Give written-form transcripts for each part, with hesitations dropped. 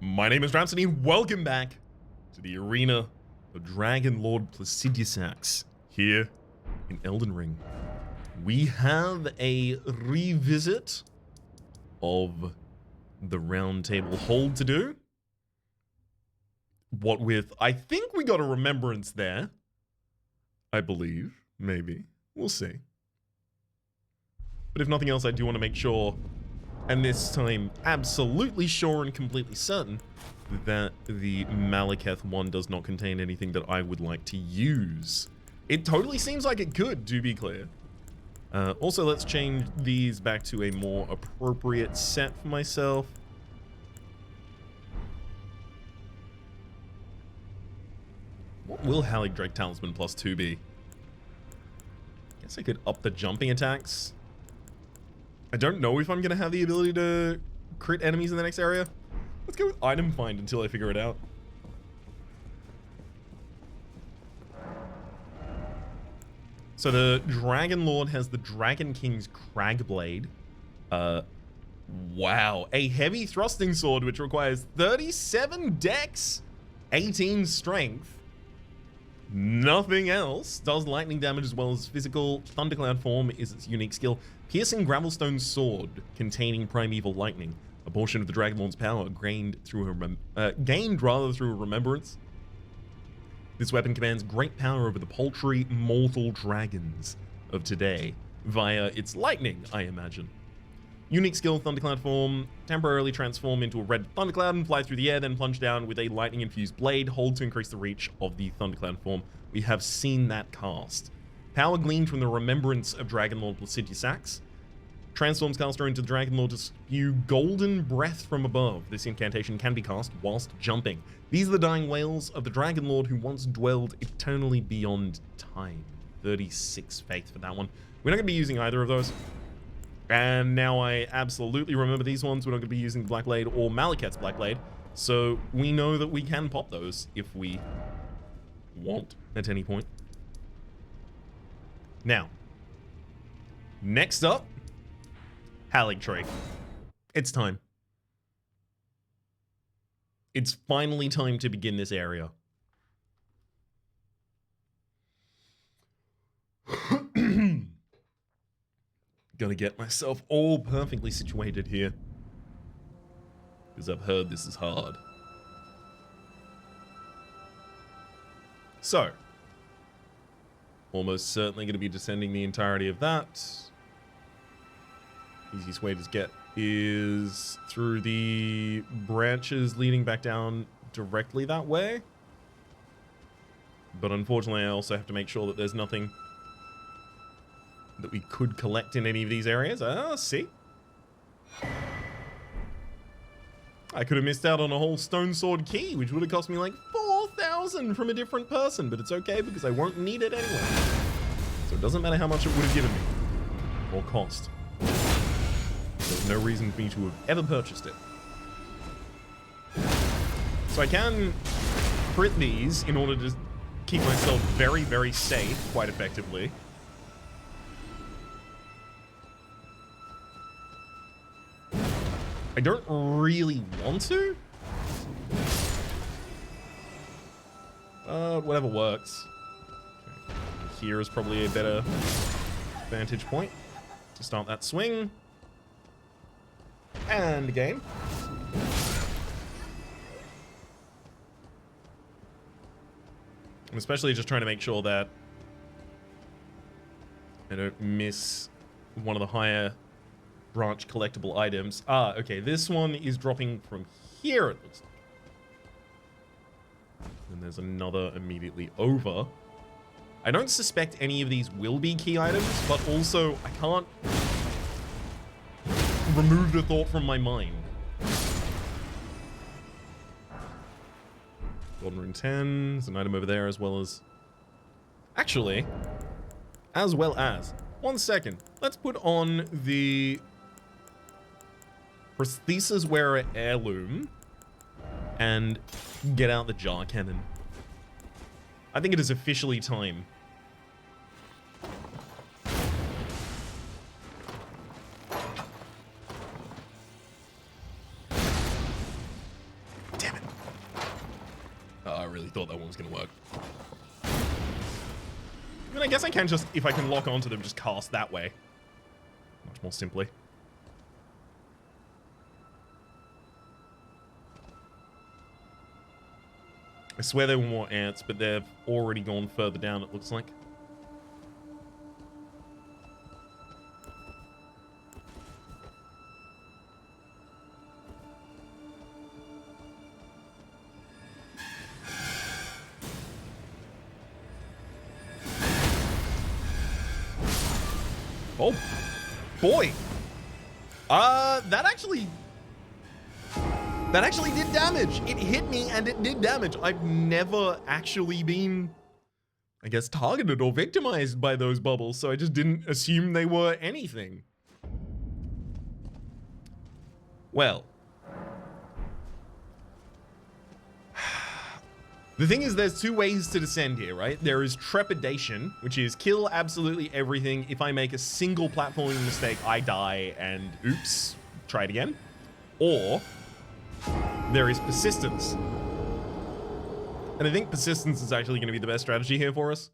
My name is Rhapsody, and welcome back to the arena of Dragon Lord Placidusax here in Elden Ring. We have a revisit of the round table hold to do. What with, I think we got a remembrance there. I believe, maybe, we'll see. But if nothing else, I do want to make sure, and this time absolutely sure and completely certain, that the Malekith one does not contain anything that I would like to use. It totally seems like it could, to be clear. Also, let's change these back to a more appropriate set for myself. What will Haligtree Talisman plus 2 be? Guess I could up the jumping attacks. I don't know if I'm going to have the ability to crit enemies in the next area. Let's go with item find until I figure it out. So the Dragon Lord has the Dragon King's Cragblade. Wow. A heavy thrusting sword which requires 37 dex, 18 strength. Nothing else. Does lightning damage as well as physical. Thundercloud form is its unique skill. Piercing Gravelstone sword containing primeval lightning. A portion of the Dragon Lord's power gained through through a remembrance. This weapon commands great power over the paltry mortal dragons of today via its lightning, I imagine. Unique skill, Thundercloud form, temporarily transform into a red thundercloud and fly through the air, then plunge down with a lightning-infused blade. Hold to increase the reach of the thundercloud form. We have seen that cast. Power gleaned from the remembrance of Dragon Lord Placidusax. Transforms caster into the Dragon Lord to spew golden breath from above. This incantation can be cast whilst jumping. These are the dying wails of the Dragon Lord who once dwelled eternally beyond time. 36 faith for that one. We're not going to be using either of those. And now I absolutely remember these ones. We're not going to be using the Black Blade or Malekith's Black Blade. So we know that we can pop those if we want at any point. Now, next up, Haligtree. It's time. It's finally time to begin this area. Gonna get myself all perfectly situated here, because I've heard this is hard. So, almost certainly going to be descending the entirety of that. Easiest way to get is through the branches leading back down directly that way. But unfortunately, I also have to make sure that there's nothing that we could collect in any of these areas. See? I could have missed out on a whole stone sword key, which would have cost me like 4,000 from a different person, but it's okay because I won't need it anyway. So it doesn't matter how much it would have given me or cost. There's no reason for me to have ever purchased it. So I can crit these in order to keep myself very, very safe quite effectively. I don't really want to. Whatever works. Okay. Here is probably a better vantage point to start that swing. And game. I'm especially just trying to make sure that I don't miss one of the higher branch collectible items. Okay, this one is dropping from here, it looks like. And there's another immediately over. I don't suspect any of these will be key items, but also I can't remove the thought from my mind. Golden Rune 10, there's an item over there as well as... Actually, one second, let's put on the Prosthesis Wearer Heirloom and get out the jar cannon. I think it is officially time. really thought that one was going to work. I mean, I guess I can just, if I can lock onto them, just cast that way. Much more simply. I swear there were more ants, but they've already gone further down, it looks like. Oh, boy. That actually did damage. It hit me and it did damage. I've never actually been, I guess, targeted or victimized by those bubbles, so I just didn't assume they were anything. Well. The thing is, there's two ways to descend here, right? There is trepidation, which is kill absolutely everything. If I make a single platforming mistake, I die and oops, try it again. Or there is persistence. And I think persistence is actually going to be the best strategy here for us.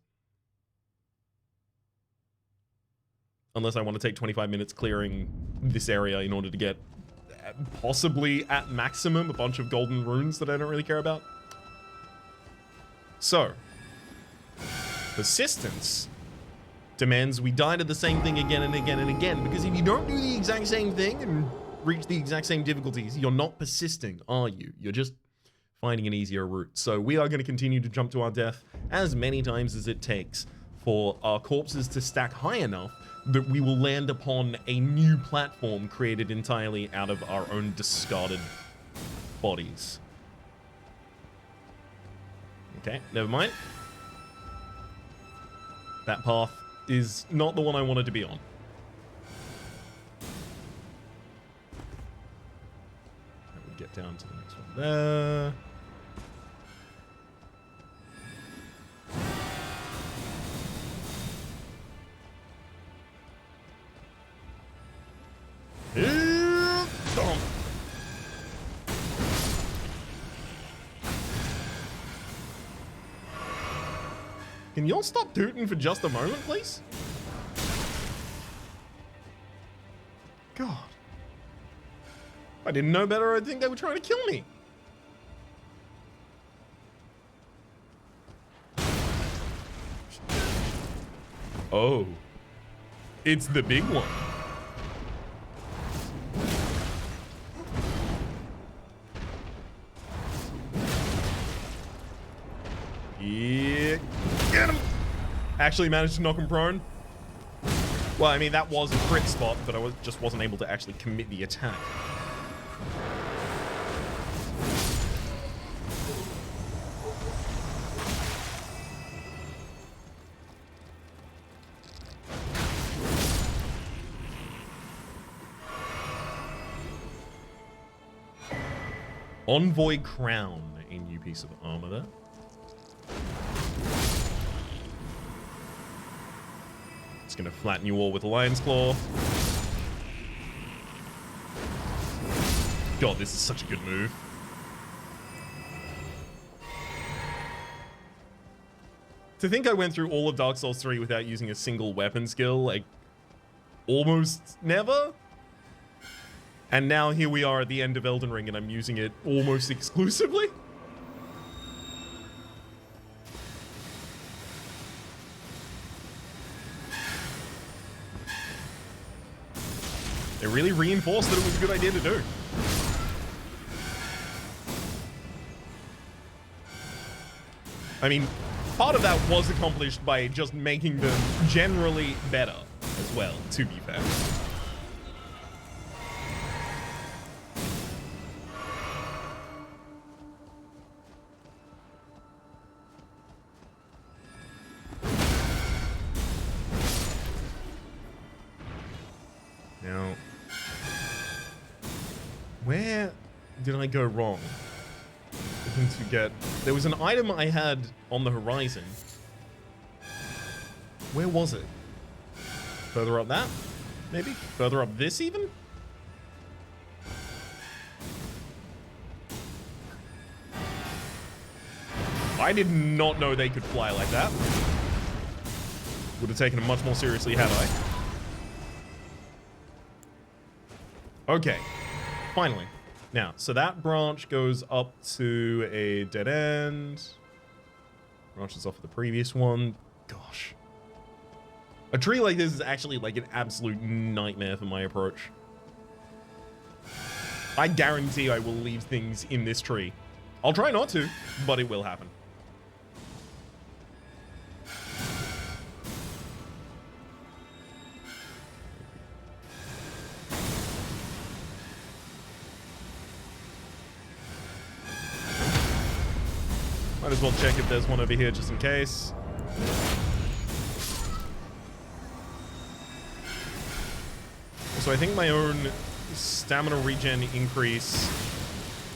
Unless I want to take 25 minutes clearing this area in order to get possibly at maximum a bunch of golden runes that I don't really care about. So, persistence demands we die to the same thing again and again and again, because if you don't do the exact same thing and reach the exact same difficulties, you're not persisting, are you? You're just finding an easier route. So we are going to continue to jump to our death as many times as it takes for our corpses to stack high enough that we will land upon a new platform created entirely out of our own discarded bodies. Okay, never mind. That path is not the one I wanted to be on. I would get down to the next one there. Can y'all stop tooting for just a moment, please? God. If I didn't know better, I'd think they were trying to kill me. Oh. It's the big one. Yeah. Get him! Actually managed to knock him prone. Well, I mean, that was a crit spot, but I just wasn't able to actually commit the attack. Envoy Crown, a new piece of armor there. It's gonna flatten you all with a Lion's Claw. God, this is such a good move. To think I went through all of Dark Souls 3 without using a single weapon skill, like, almost never? And now here we are at the end of Elden Ring and I'm using it almost exclusively? It really reinforced that it was a good idea to do. I mean, part of that was accomplished by just making them generally better as well, to be fair. Now, where did I go wrong? Looking to get... There was an item I had on the horizon. Where was it? Further up that? Maybe? Further up this even? I did not know they could fly like that. Would have taken it much more seriously had I. Okay. Finally. Now, so that branch goes up to a dead end. Branches off of the previous one. Gosh. A tree like this is actually like an absolute nightmare for my approach. I guarantee I will leave things in this tree. I'll try not to, but it will happen. Might as well check if there's one over here just in case. So I think my own stamina regen increase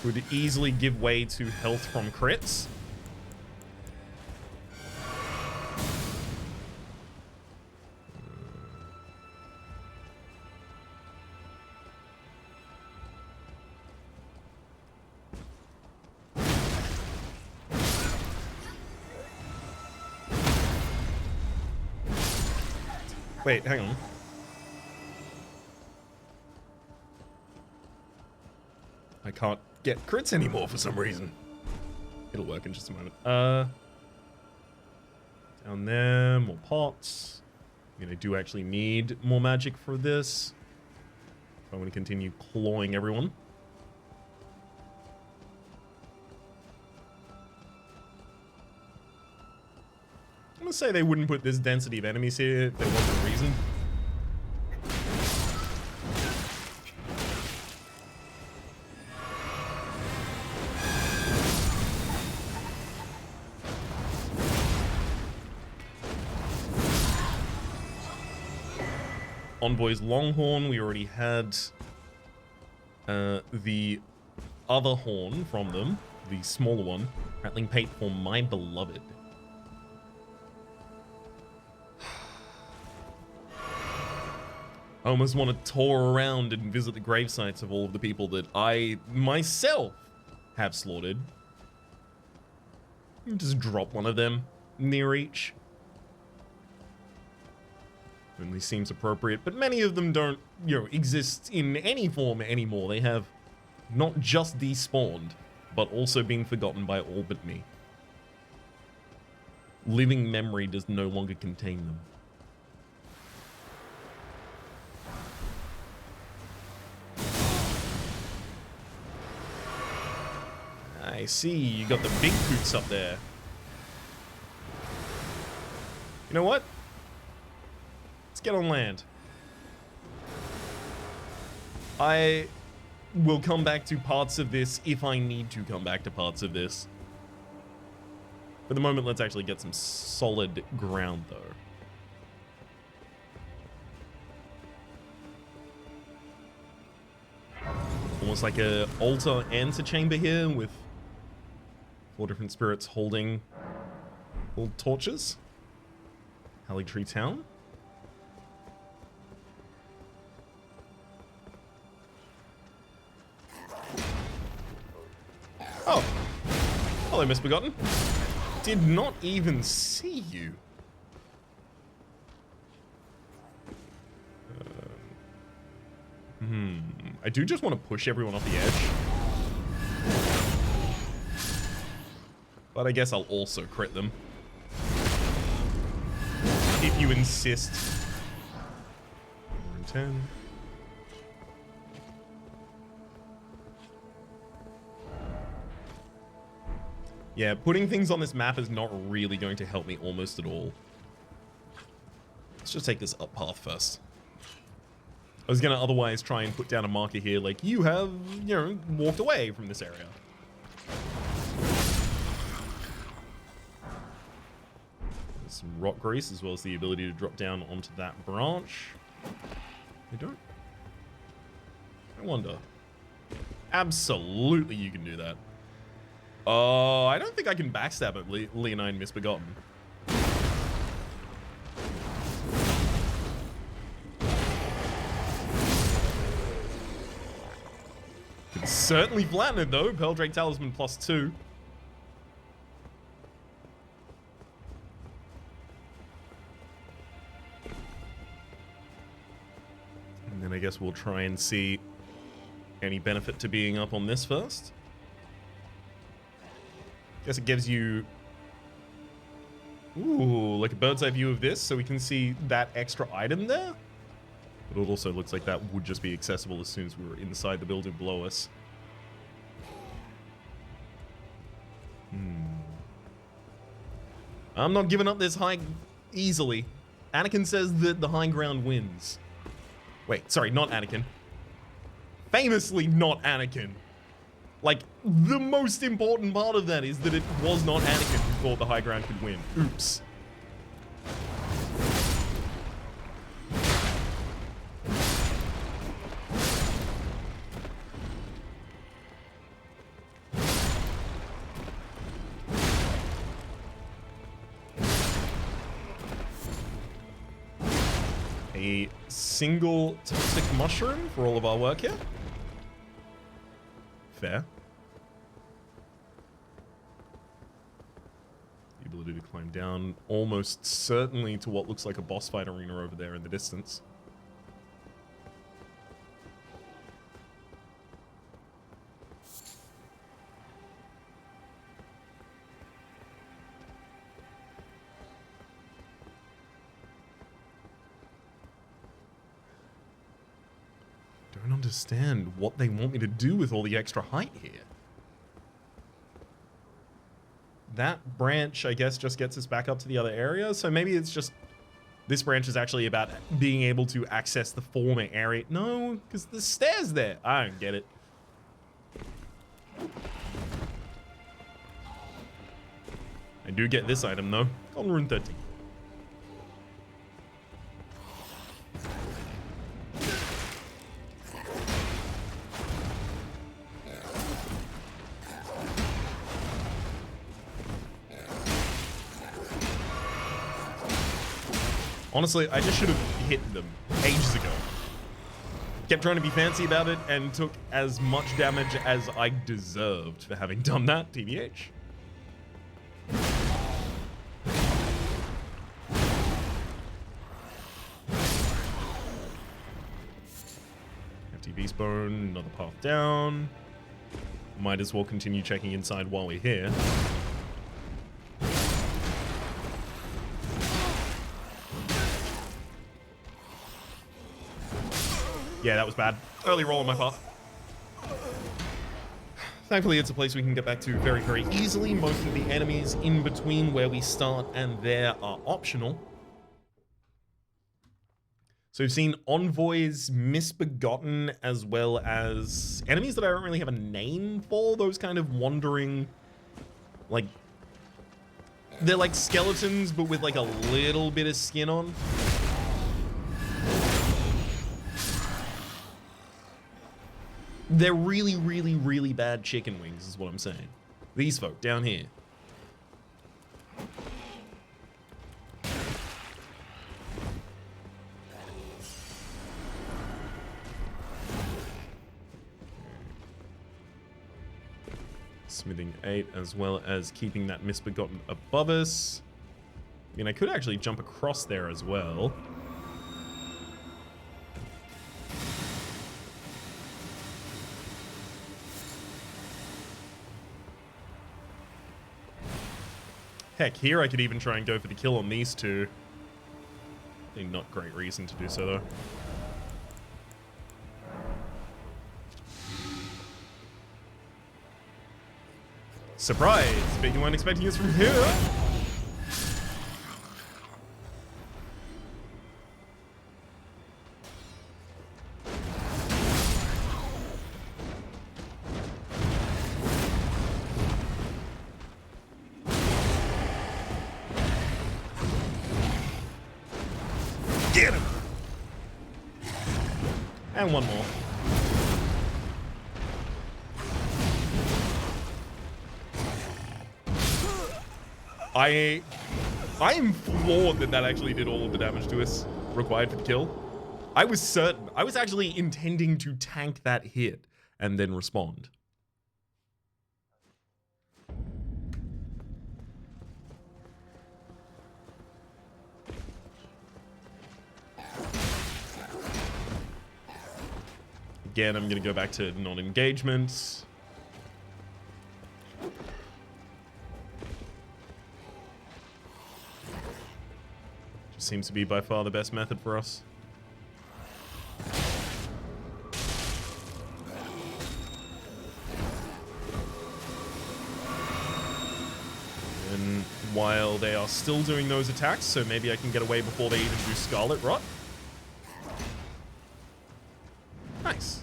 would easily give way to health from crits. Wait, hang on. I can't get crits anymore for some reason. It'll work in just a moment. Down there, more pots. I do actually need more magic for this. I'm going to continue clawing everyone. I'm going to say they wouldn't put this density of enemies here if there wasn't a reason. Envoy's Longhorn, we already had the other horn from them, the smaller one. Rattling Pate for my beloved. I almost want to tour around and visit the gravesites of all of the people that I myself have slaughtered. Just drop one of them near each. Only seems appropriate, but many of them don't, exist in any form anymore. They have not just despawned, but also been forgotten by all but me. Living memory does no longer contain them. I see, you got the big boots up there. You know what? Let's get on land. I will come back to parts of this if I need to come back to parts of this. For the moment, let's actually get some solid ground, though. Almost like a altar antechamber here with 4 different spirits holding little torches. Haligtree Town. Oh. Hello, Misbegotten. Did not even see you. I do just want to push everyone off the edge. But I guess I'll also crit them. If you insist. 10. Yeah, putting things on this map is not really going to help me almost at all. Let's just take this up path first. I was going to otherwise try and put down a marker here like, you have, walked away from this area. There's some rock grease as well as the ability to drop down onto that branch. I wonder. Absolutely you can do that. Oh, I don't think I can backstab at Leonine Misbegotten. Can certainly flatten it though. Pearl Drake Talisman +2. then I guess we'll try and see any benefit to being up on this first. Guess it gives you, ooh, like a bird's eye view of this, so we can see that extra item there. But it also looks like that would just be accessible as soon as we were inside the building below us. I'm not giving up this high easily. Anakin says that the high ground wins. Wait, sorry, not Anakin. Famously not Anakin. Like, the most important part of that is that it was not Anakin who thought the high ground could win. Oops. A single toxic mushroom for all of our work here. Fair. The ability to climb down almost certainly to what looks like a boss fight arena over there in the distance. Don't understand what they want me to do with all the extra height here. That branch, I guess, just gets us back up to the other area. So maybe it's just, this branch is actually about being able to access the former area. No, because the stairs there. I don't get it. I do get this item though. Golden Rune 13. Honestly, I just should have hit them ages ago. Kept trying to be fancy about it and took as much damage as I deserved for having done that, TBH. Empty beast bone, another path down. Might as well continue checking inside while we're here. Yeah, that was bad. Early roll on my part. Thankfully, it's a place we can get back to very, very easily. Most of the enemies in between where we start and there are optional. So we've seen envoys, misbegotten, as well as enemies that I don't really have a name for. Those kind of wandering, like, they're like skeletons, but with like a little bit of skin on. They're really, really, really bad chicken wings is what I'm saying. These folk down here. Smithing 8, as well as keeping that misbegotten above us. I mean, I could actually jump across there as well. Heck, here I could even try and go for the kill on these two. Not great reason to do so, though. Surprise! Bet you weren't expecting us from here! Get him! And one more. I am floored that that actually did all of the damage to us required for the kill. I was certain. I was actually intending to tank that hit and then respond. Again, I'm going to go back to non-engagement. Just seems to be by far the best method for us. And while they are still doing those attacks, so maybe I can get away before they even do Scarlet Rot. Nice.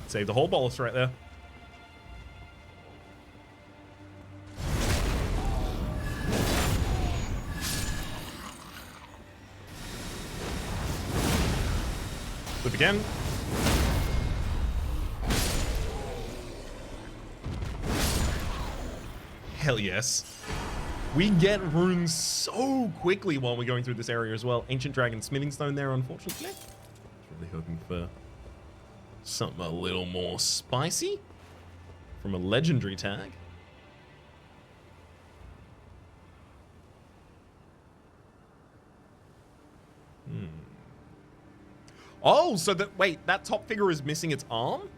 Save the whole bolus right there. Flip again. Hell yes. We get runes so quickly while we're going through this area as well. Ancient Dragon Smithing Stone there, unfortunately. I was really hoping for something a little more spicy from a legendary tag. Oh, so that, wait, that top figure is missing its arm?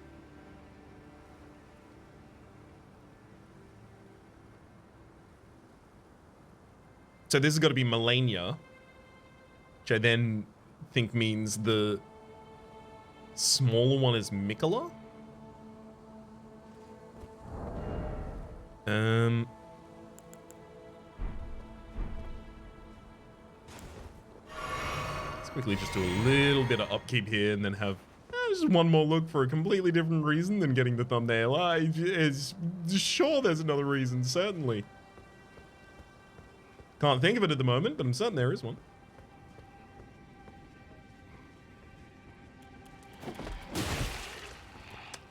So this has got to be Melania, which I then think means the smaller one is Mikola. Let's quickly just do a little bit of upkeep here and then have just one more look for a completely different reason than getting the thumbnail. Sure, there's another reason, certainly. Can't think of it at the moment, but I'm certain there is one.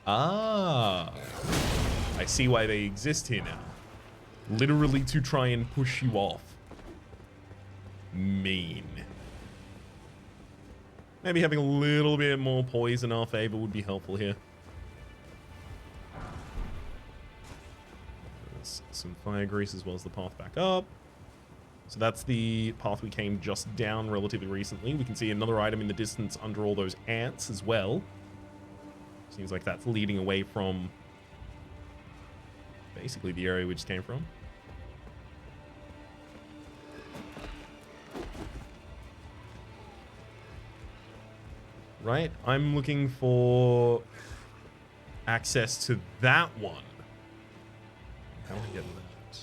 Ah, I see why they exist here now. Literally to try and push you off. Mean. Maybe having a little bit more poise in our favor would be helpful here. There's some fire grease as well as the path back up. So that's the path we came just down relatively recently. We can see another item in the distance under all those ants as well. Seems like that's leading away from basically the area we just came from. Right, I'm looking for access to that one. How do I get that?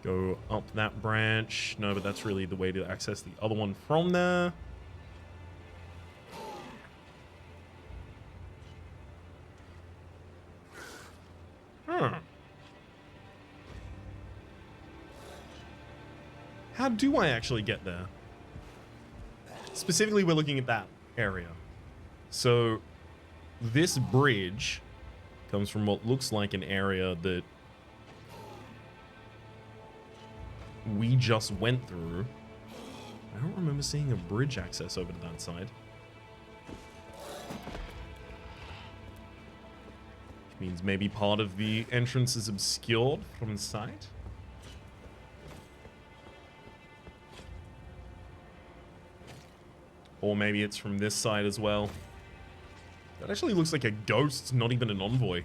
Go up that branch. No, but that's really the way to access the other one from there. How do I actually get there? Specifically, we're looking at that area. So this bridge comes from what looks like an area that we just went through. I don't remember seeing a bridge access over to that side. Which means maybe part of the entrance is obscured from sight. Or maybe it's from this side as well. That actually looks like a ghost, not even an envoy.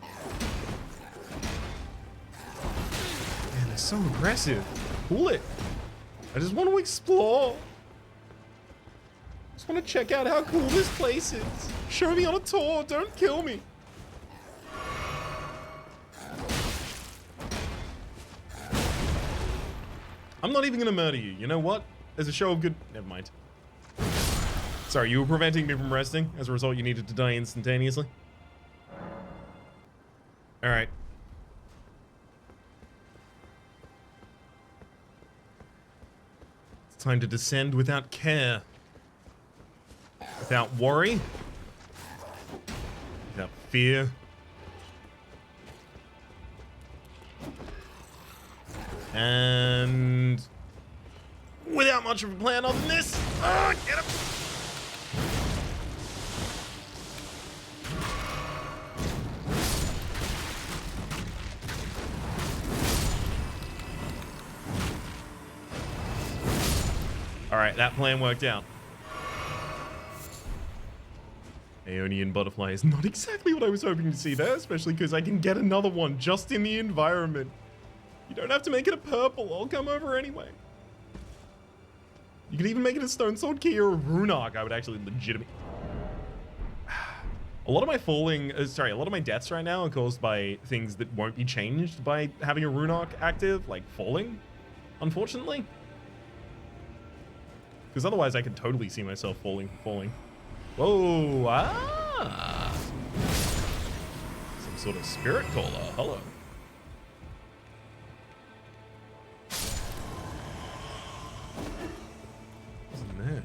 Man, they're so aggressive. Pull it. I just want to explore. Just want to check out how cool this place is. Show me on a tour. Don't kill me. I'm not even gonna murder you. You know what? As a show of good... Never mind. Sorry, you were preventing me from resting. As a result, you needed to die instantaneously. Alright. It's time to descend without care. Without worry. Without fear. And without much of a plan other than this. Oh, get him. Alright, that plan worked out. Aeonian butterfly is not exactly what I was hoping to see there, especially because I can get another one just in the environment. You don't have to make it a purple. I'll come over anyway. You could even make it a Stone Sword Key or a Rune Arc. I would actually legitimately... A lot of my a lot of my deaths right now are caused by things that won't be changed by having a Rune Arc active, like falling, unfortunately. Because otherwise I could totally see myself falling. Whoa, some sort of spirit caller, hello. What's in there?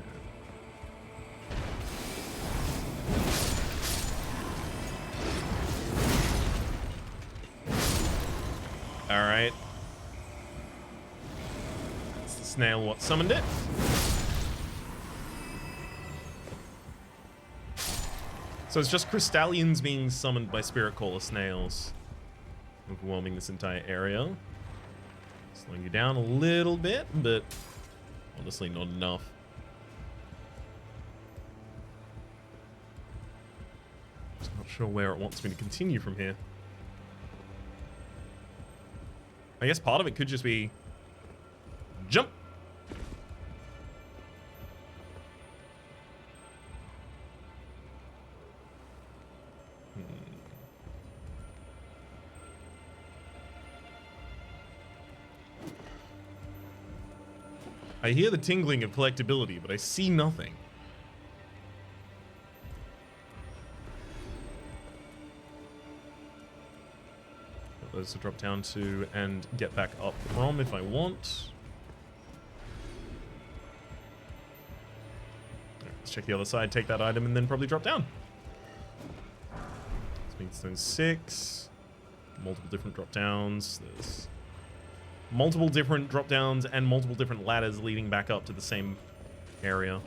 Alright. It's the snail what summoned it. So it's just Crystallians being summoned by Spirit Caller snails. Overwhelming this entire area. Slowing you down a little bit, but honestly not enough. Just not sure where it wants me to continue from here. I guess part of it could just be jump. I hear the tingling of collectability, but I see nothing. Got those to drop down to and get back up from if I want. Right, let's check the other side, take that item, and then probably drop down. Speedstone 6. Multiple different drop downs. There's multiple different drop downs and multiple different ladders leading back up to the same area.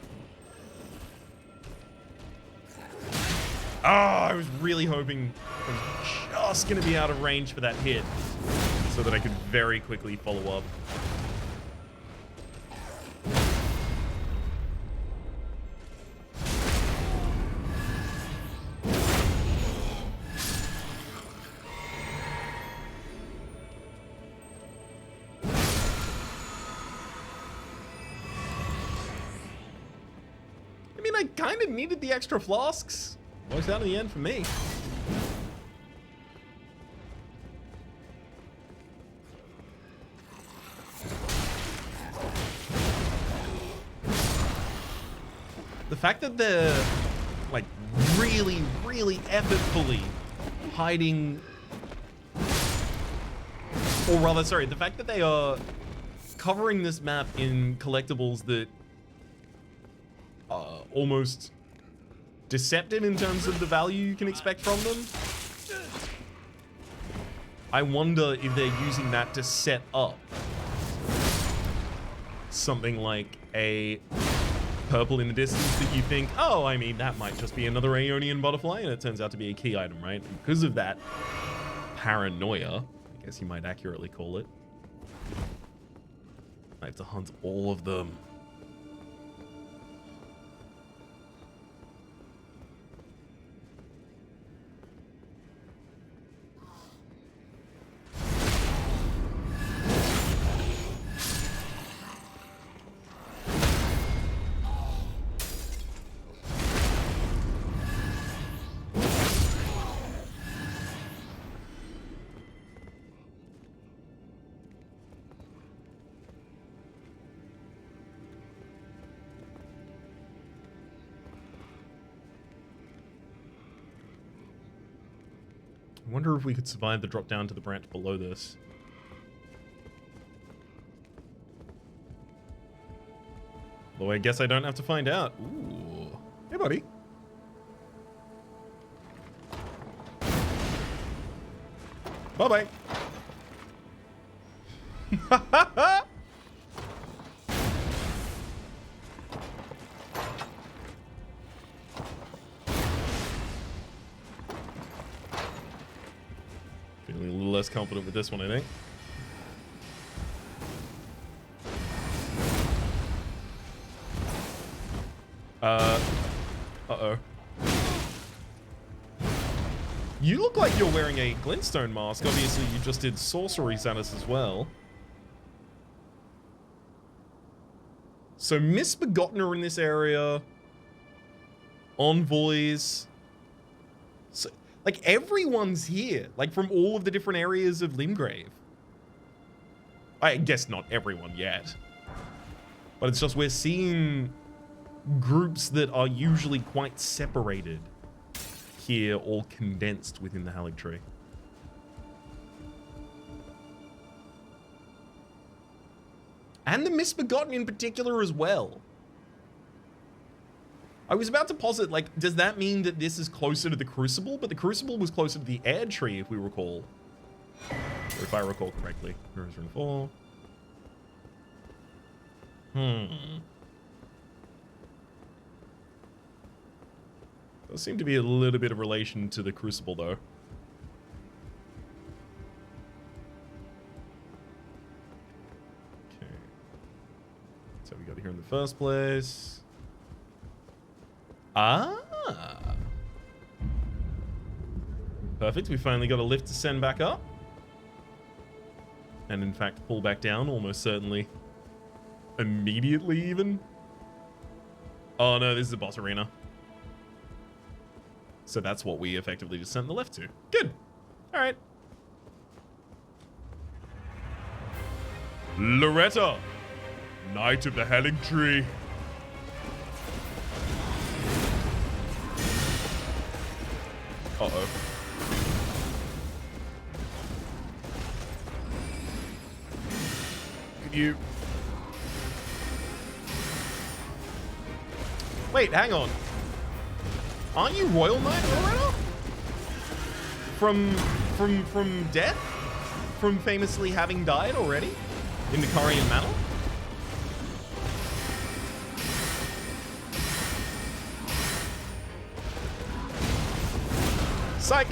I was really hoping I was just going to be out of range for that hit so that I could very quickly follow up. I kind of needed the extra flasks. Works out in the end for me. The fact that they're like really effortfully hiding, or rather, sorry, the fact that they are covering this map in collectibles that almost deceptive in terms of the value you can expect from them. I wonder if they're using that to set up something like a purple in the distance that you think, oh, I mean, that might just be another Aeonian butterfly, and it turns out to be a key item, right? Because of that paranoia, I guess you might accurately call it, I have to hunt all of them. I wonder if we could survive the drop down to the branch below this. Though I guess I don't have to find out. Ooh. Hey, buddy. Bye-bye. Feeling a little less confident with this one, I think. You look like you're wearing a glintstone mask. Obviously, you just did sorcery status as well. So, Misbegotten are in this area. Envoys. So, like, everyone's here. Like, from all of the different areas of Limgrave. I guess not everyone yet. But it's just we're seeing groups that are usually quite separated here, all condensed within the Haligtree. And the Misbegotten in particular as well. I was about to posit, like, does that mean that this is closer to the Crucible? But the Crucible was closer to the Air Tree, if we recall. Or if I recall correctly. Heroes Rune 4. Does seem to be a little bit of relation to the Crucible, though. Okay. So we got here in the first place. Ah! Perfect. We finally got a lift to send back up. And in fact, pull back down, almost certainly. Immediately, even. Oh no, this is a boss arena. So that's what we effectively just sent the left to. Good. All right. Loretta, Knight of the Haligtree. Uh-oh. Could you... Wait, hang on. Aren't you Royal Knight, Loretta? From death? From famously having died already? In the Carian Manor? Psych!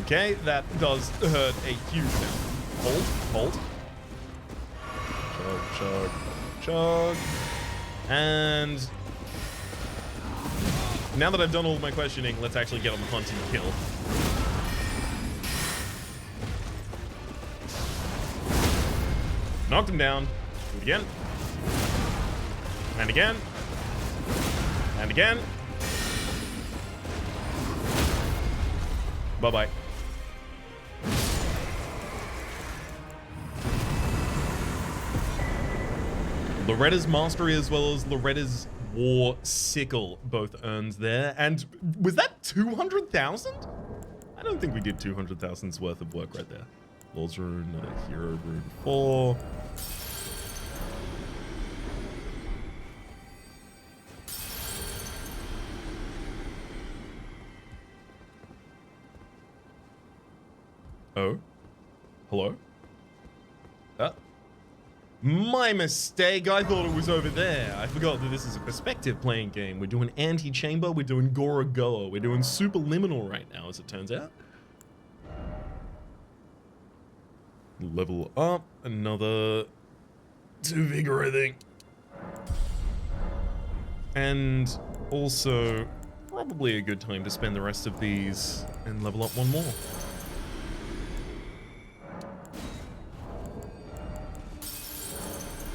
Okay, that does hurt a huge amount. Hold. Chug. And now that I've done all of my questioning, let's actually get on the hunt and kill. Knocked him down. Do it again. And again. And again. Bye-bye. Loretta's Mastery as well as Loretta's War Sickle both earned there. And was that 200,000? I don't think we did 200,000's worth of work right there. Lord's Rune, Hero Rune 4. Oh? Hello? My mistake. I thought it was over there. I forgot that this is a perspective playing game. We're doing Anti-Chamber, we're doing Gorogoa, we're doing Superliminal right now, as it turns out. Level up. Another 2 Vigor, I think. And also, probably a good time to spend the rest of these and level up one more.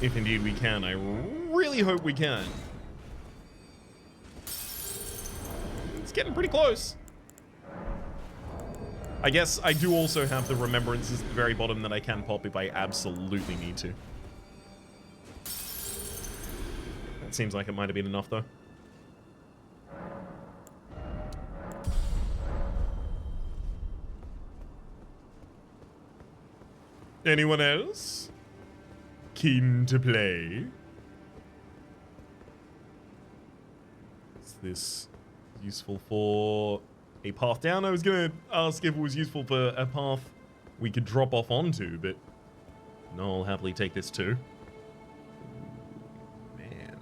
If indeed we can. I really hope we can. It's getting pretty close. I guess I do also have the remembrances at the very bottom that I can pop if I absolutely need to. That seems like it might have been enough, though. Anyone else? Keen to play? Is this useful for a path down? I was gonna ask if it was useful for a path we could drop off onto, but no, I'll happily take this too. Man.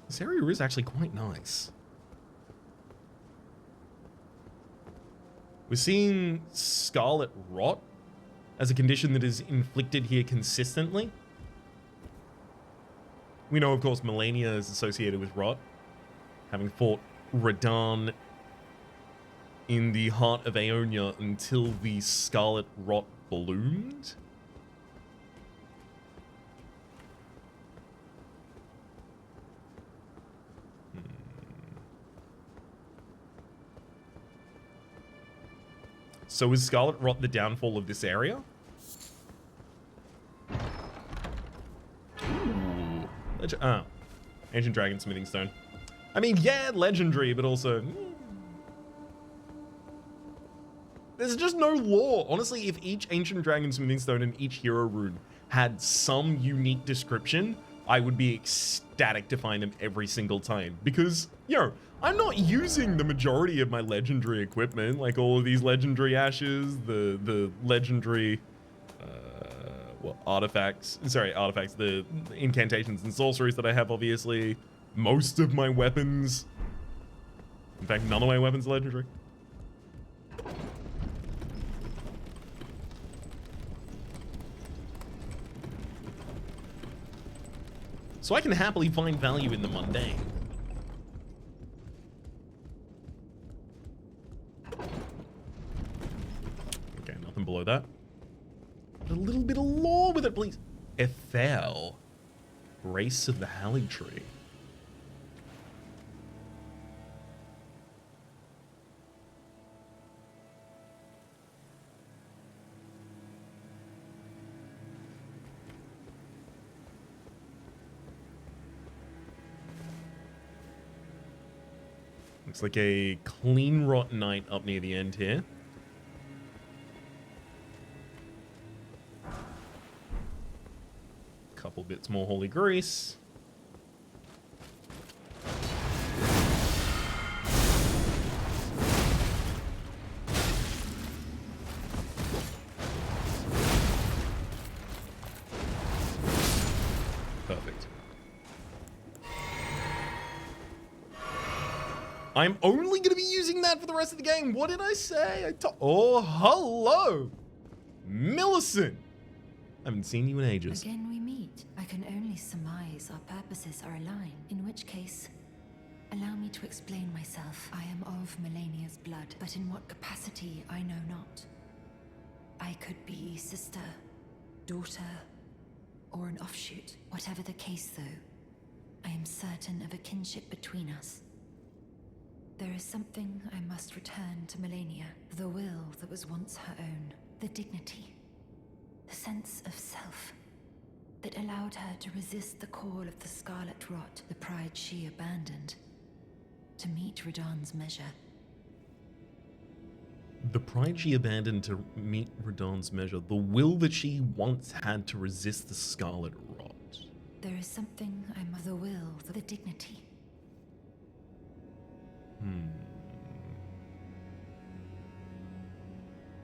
This area is actually quite nice. We're seeing scarlet rot as a condition that is inflicted here consistently. We know, of course, Melania is associated with rot, having fought Radahn in the heart of Aeonia until the scarlet rot bloomed. So is scarlet rot the downfall of this area? Ooh. Ancient Dragon Smithing Stone. I mean, yeah, legendary, but also... There's just no lore. Honestly, if each Ancient Dragon Smithing Stone and each hero rune had some unique description, I would be ecstatic to find them every single time. Because, you know, I'm not using the majority of my legendary equipment, like all of these legendary ashes, the legendary, artifacts, the incantations and sorceries that I have, obviously. Most of my weapons. In fact, none of my weapons are legendary. So I can happily find value in the mundane. Okay, nothing below that. But a little bit of lore with it, please. Ethel, race of the Haligtree. Looks like a clean rot knight up near the end here. Couple bits more holy grease. Perfect. I'm only going to be using that for the rest of the game. What did I say? Oh, hello, Millicent. I haven't seen you in ages. Again we meet. I can only surmise our purposes are aligned, in which case, allow me to explain myself. I am of Melania's blood, but in what capacity I know not. I could be sister, daughter, or an offshoot. Whatever the case though, I am certain of a kinship between us. There is something I must return to Melania. The will that was once her own. The dignity. The sense of self. That allowed her to resist the call of the scarlet rot. The pride she abandoned. To meet Radahn's measure. The pride she abandoned to meet Radahn's measure. The will that she once had to resist the scarlet rot. There is something the will, the dignity.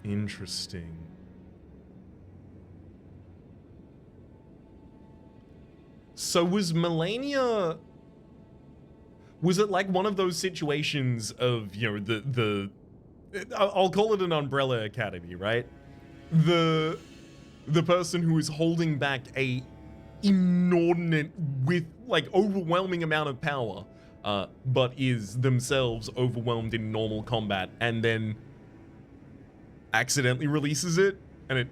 Interesting. So was Melania... Was it like one of those situations of, you know, I'll call it an umbrella academy, right? The person who is holding back a inordinate, with like overwhelming amount of power, but is themselves overwhelmed in normal combat, and then accidentally releases it, and it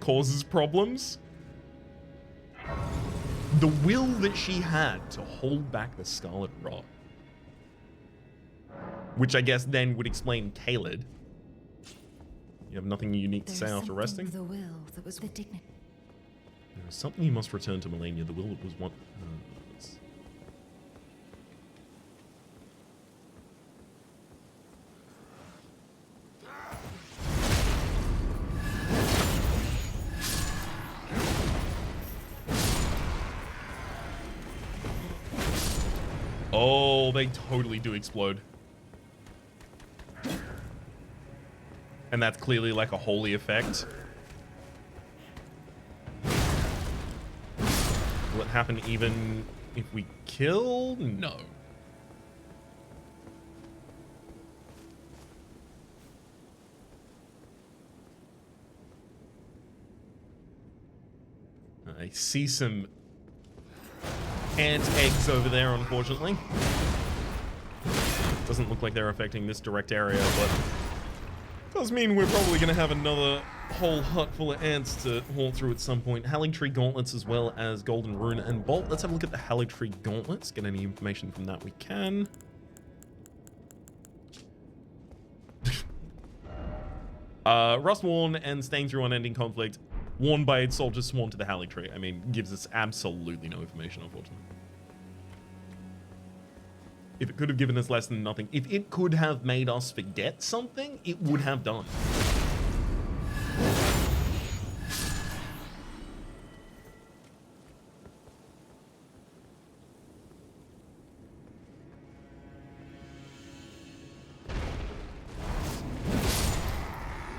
causes problems. The will that she had to hold back the scarlet rot. Which I guess then would explain Caelid. You have nothing unique to say after resting? The will that was the dignity. There is something you must return to Melania. The will that was one... Oh, they totally do explode. And that's clearly like a holy effect. Will it happen even if we kill? No. I see some ant eggs over there, unfortunately. Doesn't look like they're affecting this direct area, but does mean we're probably going to have another whole hut full of ants to haul through at some point. Haligtree gauntlets as well as golden rune and bolt. Let's have a look at the Haligtree gauntlets. Get any information from that we can. Rust worn and staying through unending conflict. Worn by its soldiers sworn to the Haligtree. I mean, gives us absolutely no information, unfortunately. If it could have given us less than nothing, if it could have made us forget something, it would have done.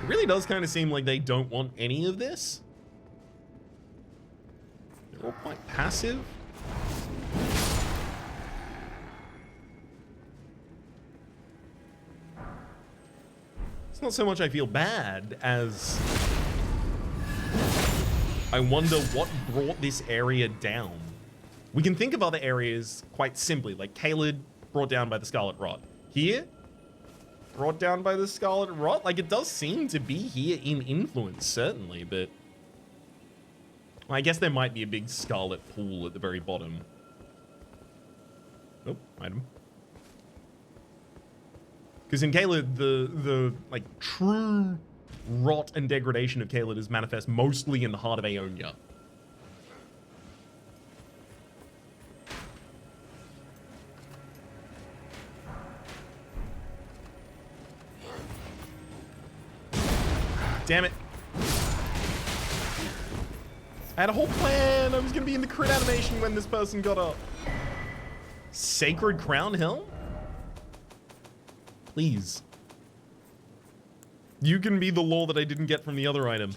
It really does kind of seem like they don't want any of this. They're all quite passive. It's not so much I feel bad as I wonder what brought this area down. We can think of other areas quite simply, like Caelid brought down by the Scarlet Rot. Here, brought down by the Scarlet Rot? Like, it does seem to be here in influence, certainly, but I guess there might be a big Scarlet pool at the very bottom. Oh, item. Because in Caelid, the like true rot and degradation of Caelid is manifest mostly in the heart of Aeonia. Damn it. I had a whole plan. I was going to be in the crit animation when this person got up. Sacred Crown Helm? Please. You can be the lore that I didn't get from the other item.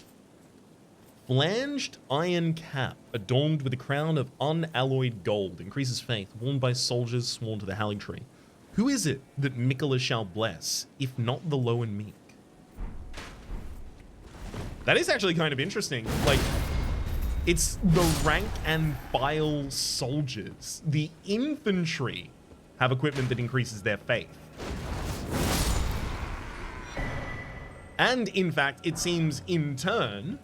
Flanged iron cap, adorned with a crown of unalloyed gold, increases faith, worn by soldiers sworn to the Haligtree. Who is it that Mikola shall bless, if not the low and meek? That is actually kind of interesting. Like, it's the rank and file soldiers. The infantry have equipment that increases their faith. And in fact, it seems in turn,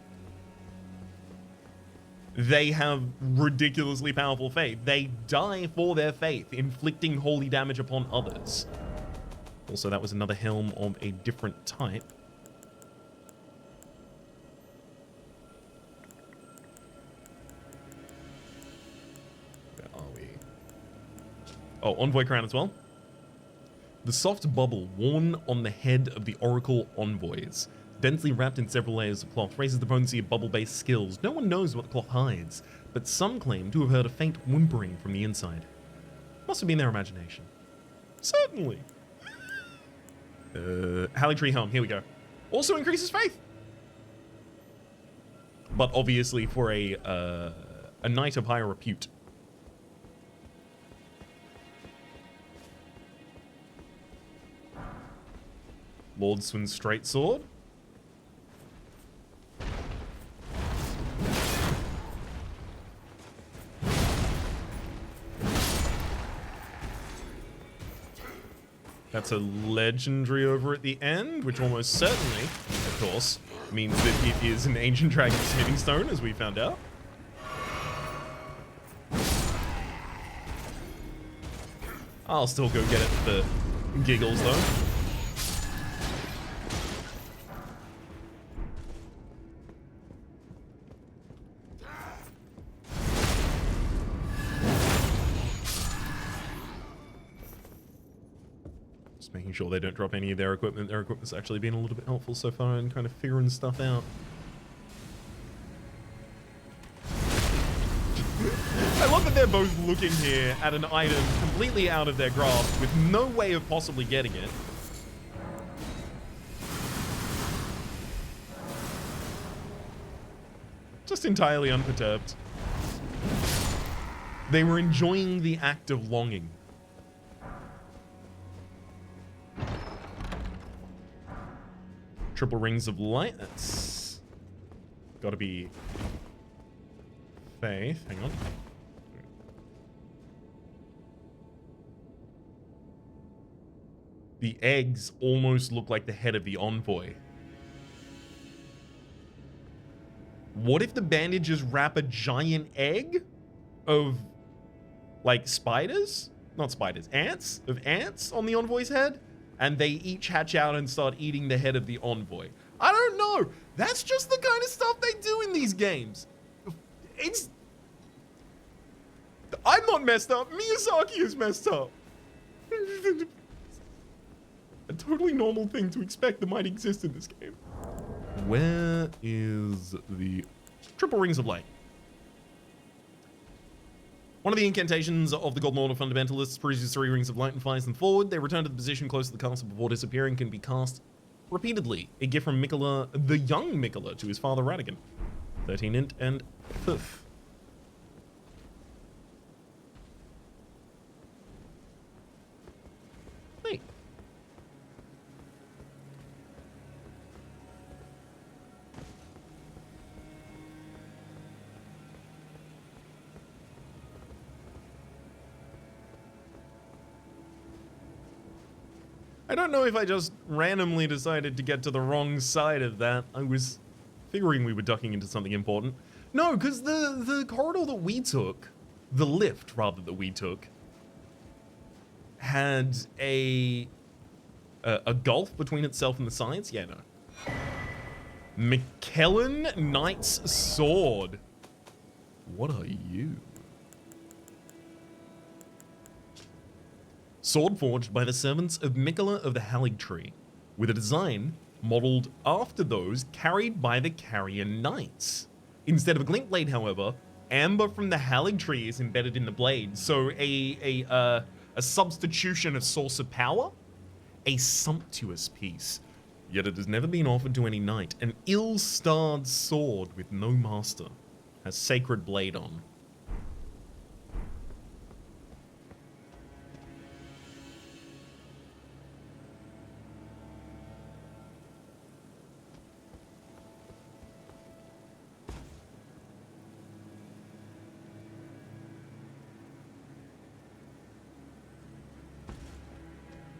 they have ridiculously powerful faith. They die for their faith, inflicting holy damage upon others. Also, that was another helm of a different type. Where are we? Oh, Envoy Crown as well. The soft bubble worn on the head of the Oracle Envoys, densely wrapped in several layers of cloth, raises the potency of bubble-based skills. No one knows what the cloth hides, but some claim to have heard a faint whimpering from the inside. Must have been their imagination. Certainly. Haligtree Helm, here we go. Also increases faith. But obviously for a knight of higher repute. Lordswin's Straight Sword. That's a legendary over at the end, which almost certainly, of course, means that it is an Ancient Dragon Smithing Stone, as we found out. I'll still go get it for giggles, though. Making sure they don't drop any of their equipment. Their equipment's actually been a little bit helpful so far in kind of figuring stuff out. I love that they're both looking here at an item completely out of their grasp with no way of possibly getting it. Just entirely unperturbed. They were enjoying the act of longing. Triple Rings of Light, that's gotta be faith. Hang on. The eggs almost look like the head of the envoy. What if the bandages wrap a giant egg of, like, spiders? Not spiders, ants? Of ants on the envoy's head? And they each hatch out and start eating the head of the envoy. I don't know. That's just the kind of stuff they do in these games. It's... I'm not messed up. Miyazaki is messed up. A totally normal thing to expect that might exist in this game. Where is the triple rings of light? One of the incantations of the Golden Order fundamentalists produces 3 rings of light and flies them forward. They return to the position close to the castle before disappearing, can be cast repeatedly. A gift from Mikola, the young Mikola, to his father Radigan. 13 int and poof. Hey. I don't know if I just randomly decided to get to the wrong side of that. I was figuring we were ducking into something important. No, because the corridor that we took, the lift rather that we took, had a gulf between itself and the sides. Yeah, no. McKellen Knight's Sword. What are you? Sword forged by the servants of Mikola of the Haligtree, with a design modeled after those carried by the Carrier Knights. Instead of a glint blade, however, amber from the Haligtree is embedded in the blade, so a substitution of source of power, a sumptuous piece. Yet it has never been offered to any knight. An ill-starred sword with no master, has sacred blade on.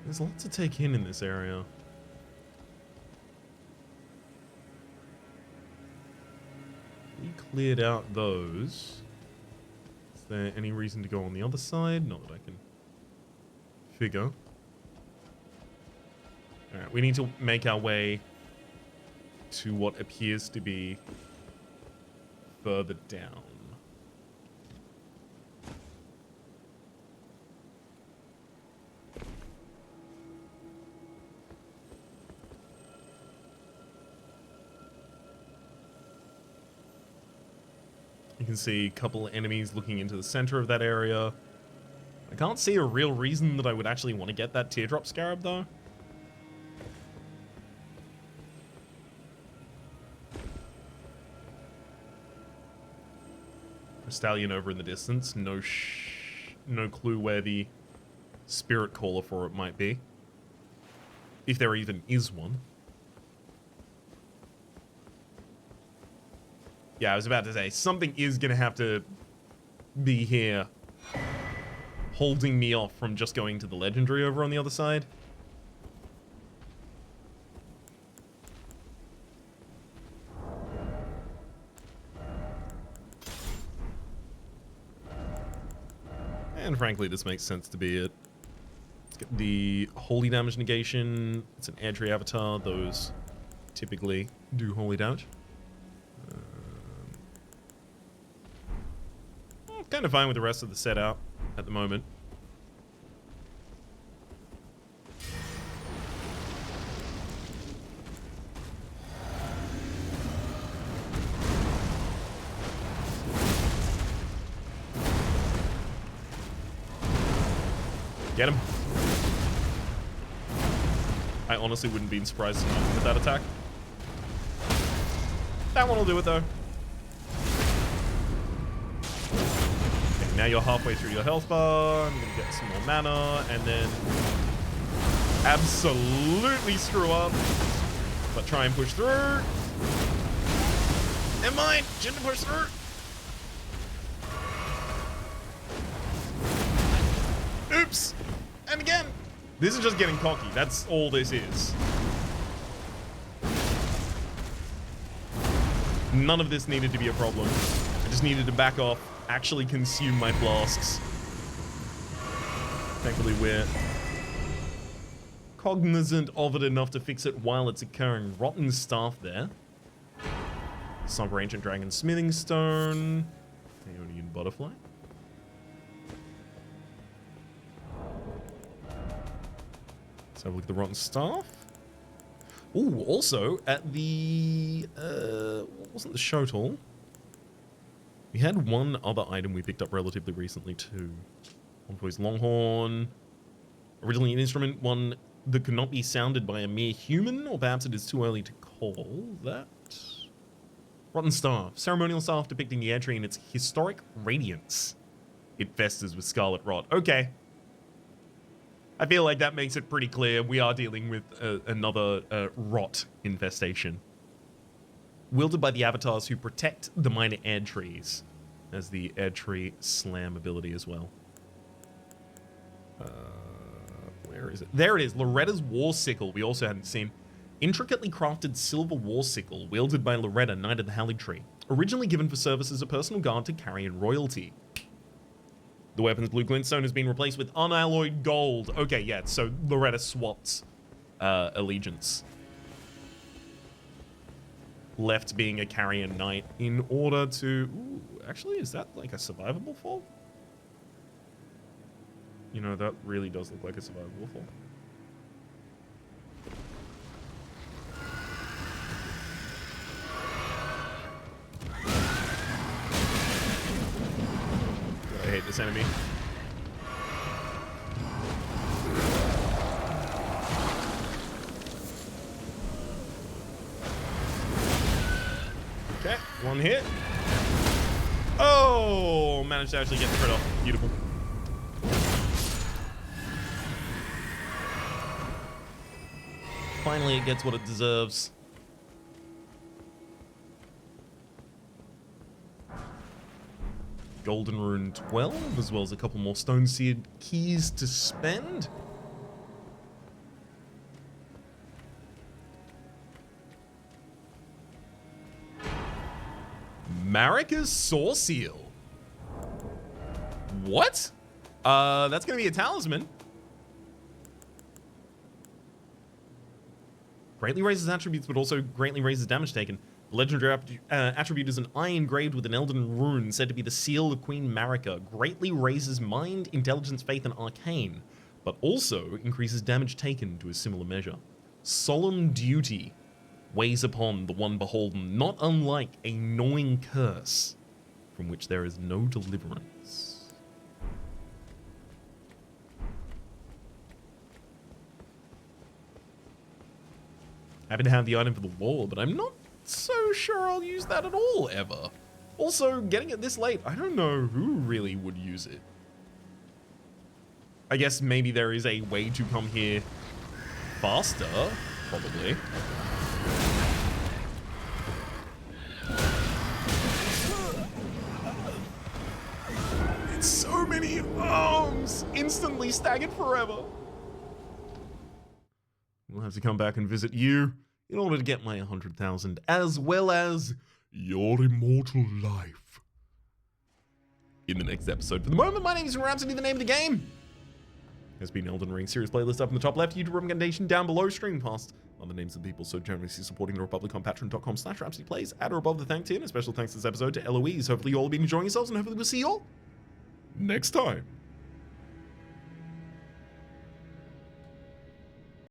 There's a lot to take in this area. We cleared out those. Is there any reason to go on the other side? Not that I can figure. Alright, we need to make our way to what appears to be further down. You can see a couple of enemies looking into the center of that area. I can't see a real reason that I would actually want to get that teardrop scarab, though. A stallion over in the distance. No clue where the spirit caller for it might be. If there even is one. Yeah, I was about to say, something is going to have to be here holding me off from just going to the legendary over on the other side. And frankly, this makes sense to be it. Let's get the holy damage negation. It's an entry avatar. Those typically do holy damage. Kind of fine with the rest of the setup at the moment. Get him. I honestly wouldn't be surprised with that attack. That one will do it though. Now you're halfway through your health bar. I'm gonna get some more mana and then absolutely screw up, but try and push through. Never mind, shouldn't push through. Oops. And again. This is just getting cocky. That's all this is. None of this needed to be a problem. I just needed to back off, actually consume my flasks. Thankfully, we're cognizant of it enough to fix it while it's occurring. Rotten staff there. Somber Ancient Dragon Smithing Stone. Aeonian Butterfly. Let's have a look at the rotten staff. Ooh, also at the what wasn't the show tool? We had one other item we picked up relatively recently too. One for his Longhorn. Originally an instrument, one that could not be sounded by a mere human, or perhaps it is too early to call that. Rotten Staff. Ceremonial staff depicting the air tree in its historic radiance. It festers with scarlet rot. Okay. I feel like that makes it pretty clear we are dealing with another rot infestation. Wielded by the avatars who protect the minor air trees. As the air tree slam ability as well. Where is it? There it is. Loretta's War Sickle. We also hadn't seen. Intricately crafted silver war sickle wielded by Loretta, Knight of the Haligtree. Originally given for service as a personal guard to Carrion royalty. The weapon's blue glintstone has been replaced with unalloyed gold. Okay, yeah, so Loretta swapped allegiance. Left being a Carrion Knight in order to... Ooh, actually, is that like a survivable fall? You know, that really does look like a survivable fall. I hate this enemy. Okay, one hit. Oh, managed to actually get the crit off. Beautiful. Finally, it gets what it deserves. Golden Rune 12, as well as a couple more stone-seared keys to spend. Marika's Saw Seal. What? That's gonna be a talisman. Greatly raises attributes, but also greatly raises damage taken. The legendary attribute is an eye engraved with an Elden Rune, said to be the seal of Queen Marika. Greatly raises mind, intelligence, faith, and arcane, but also increases damage taken to a similar measure. Solemn duty weighs upon the one beholden, not unlike a gnawing curse from which there is no deliverance. Happy to have the item for the wall, but I'm not so sure I'll use that at all, ever. Also, getting it this late, I don't know who really would use it. I guess maybe there is a way to come here faster, probably. It's so many arms, instantly staggered forever. We'll have to come back and visit you in order to get my 100,000, as well as your immortal life in the next episode. For the moment, my name is Rhapsody, the name of the game has been Elden Ring. Series playlist up in the top left, YouTube recommendation down below, stream past other names of people so generously supporting the Republic on patreon.com/RhapsodyPlays at or above the thank tier. And a special thanks this episode to Eloise. Hopefully you all have been enjoying yourselves, and hopefully we'll see you all next time.